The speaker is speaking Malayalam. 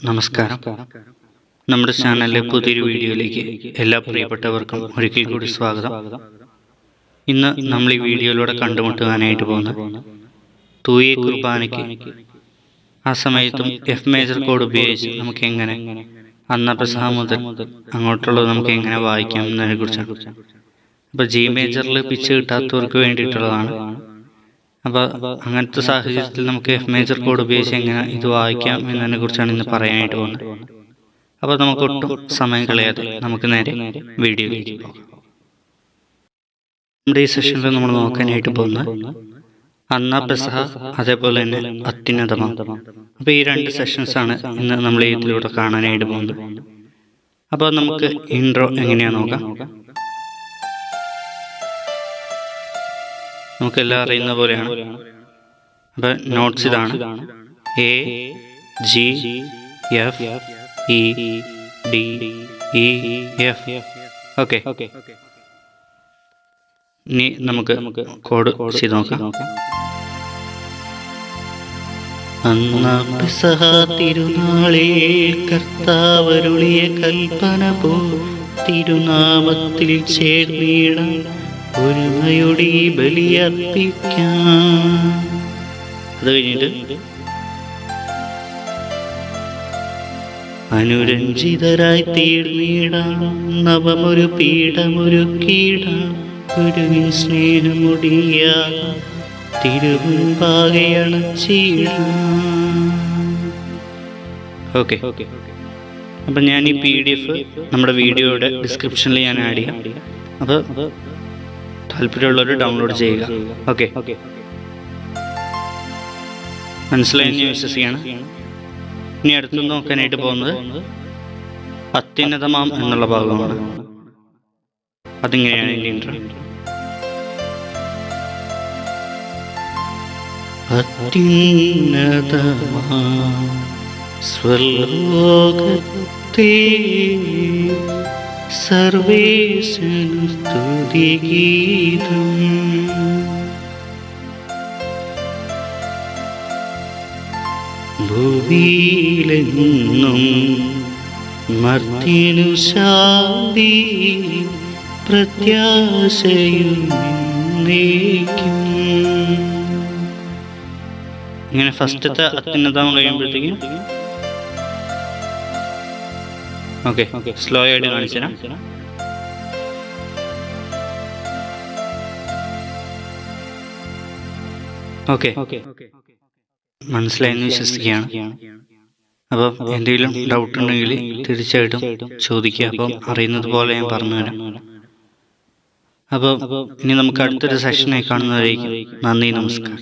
നമസ്കാരം. നമ്മുടെ ചാനലിലെ പുതിയൊരു വീഡിയോയിലേക്ക് എല്ലാ പ്രിയപ്പെട്ടവർക്കും ഒരിക്കൽ കൂടി സ്വാഗതം. ഇന്ന് നമ്മൾ ഈ വീഡിയോയിലൂടെ കണ്ടുമുട്ടുവാനായിട്ട് പോകുന്ന തൂയെ കുർബാനയ്ക്ക് ആ സമയത്തും എഫ് മേജർ കോഡ് ഉപയോഗിച്ച് നമുക്ക് എങ്ങനെ അന്നപെസഹ മുതൽ അങ്ങോട്ടുള്ളത് നമുക്ക് എങ്ങനെ വായിക്കാം എന്നതിനെ കുറിച്ചാണ്. അപ്പോൾ ജി മേജറിൽ പിച്ച് കിട്ടാത്തവർക്ക് വേണ്ടിയിട്ടുള്ളതാണ്. അപ്പോൾ അങ്ങനത്തെ സാഹചര്യത്തിൽ നമുക്ക് എഫ് മേജർ കോഡ് ഉപയോഗിച്ച് എങ്ങനെ ഇത് വായിക്കാം എന്നതിനെ കുറിച്ചാണ് ഇന്ന് പറയാനായിട്ട് പോകുന്നത്. അപ്പോൾ നമുക്ക് ഒട്ടും സമയം കളയാതെ നമുക്ക് നേരെ വീഡിയോയിലേക്ക് പോകാം. നമ്മുടെ ഈ സെഷനിൽ നമ്മൾ നോക്കാനായിട്ട് പോകുന്നത് അന്നപെസഹ അതേപോലെ തന്നെ അത്യുന്നതമ. അപ്പോൾ ഈ രണ്ട് സെഷൻസാണ് ഇന്ന് നമ്മൾ ഇതിലൂടെ കാണാനായിട്ട് പോകുന്നത്. അപ്പോൾ നമുക്ക് ഇൻട്രോ എങ്ങനെയാണെന്ന് നോക്കാം. നമുക്കെല്ലാം അറിയുന്ന പോലെയാണ്. അപ്പം നോട്ട്സ് ഇതാണ്: A G F E D E F. Okay, ഇനി നമുക്ക് കോഡ് ചെയ്ത് നോക്കാം. അന്നപെസഹ തിരുനാളിൽ കർത്താവരുളിയ കൽപ്പന പോ തിരുനാമത്തിൽ ചേർന്നിടാം ഒരുമയോടെ ബലിയർപ്പിക്കാം. അത് കഴിഞ്ഞിട്ട് അനുരഞ്ജിതരായി തീർന്നിടാം നവമൊരു പീഠമൊരുക്കിടാം ഗുരുവിൻ സ്നേഹമൊടിയാകാം തിരുമുൻപാകെ അണച്ചിടാം. ഓക്കെ, അപ്പം ഞാൻ ഈ PDF നമ്മുടെ വീഡിയോയുടെ ഡിസ്ക്രിപ്ഷനിൽ ഞാൻ ആഡ് ചെയ്യാം. അപ്പോൾ താല്പര്യമുള്ളവർ ഡൗൺലോഡ് ചെയ്യുക. ഓക്കെ, മനസ്സിലായെന്ന് വിശ്വസിക്കുകയാണ്. ഇനി അടുത്ത് നോക്കാനായിട്ട് പോകുന്നത് അത്യുന്നതമാം എന്നുള്ള ഭാഗമാണ്. അതിങ്ങനെയാണ് ഇതിൻ്റെ ഇൻട്രോ. അത്യുന്നതമാം സ്വർലോകത്തെ സർവേശനു സ്തുതിഗീതം. ഭൂമിയിലെന്നും മർത്യനു ശാന്തി പ്രത്യാശയും എന്നേക്കും. ഇങ്ങനെ ഫസ്റ്റത്തെ അത്യുന്നതം കഴിയുമ്പോഴത്തേക്കും ഓക്കെ സ്ലോ ആയിട്ട് കാണിച്ചു തരാം. ഓക്കെ, മനസ്സിലായെന്ന് വിശ്വസിക്കുകയാണ്. അപ്പം എന്തെങ്കിലും ഡൗട്ട് ഉണ്ടെങ്കിൽ തീർച്ചയായിട്ടും ചോദിക്കുക. അപ്പം അറിയുന്നത് പോലെ ഞാൻ പറഞ്ഞു തരാം. അപ്പം ഇനി നമുക്ക് അടുത്തൊരു സെഷനായി കാണുന്നതായിരിക്കും. നന്ദി, നമസ്കാരം.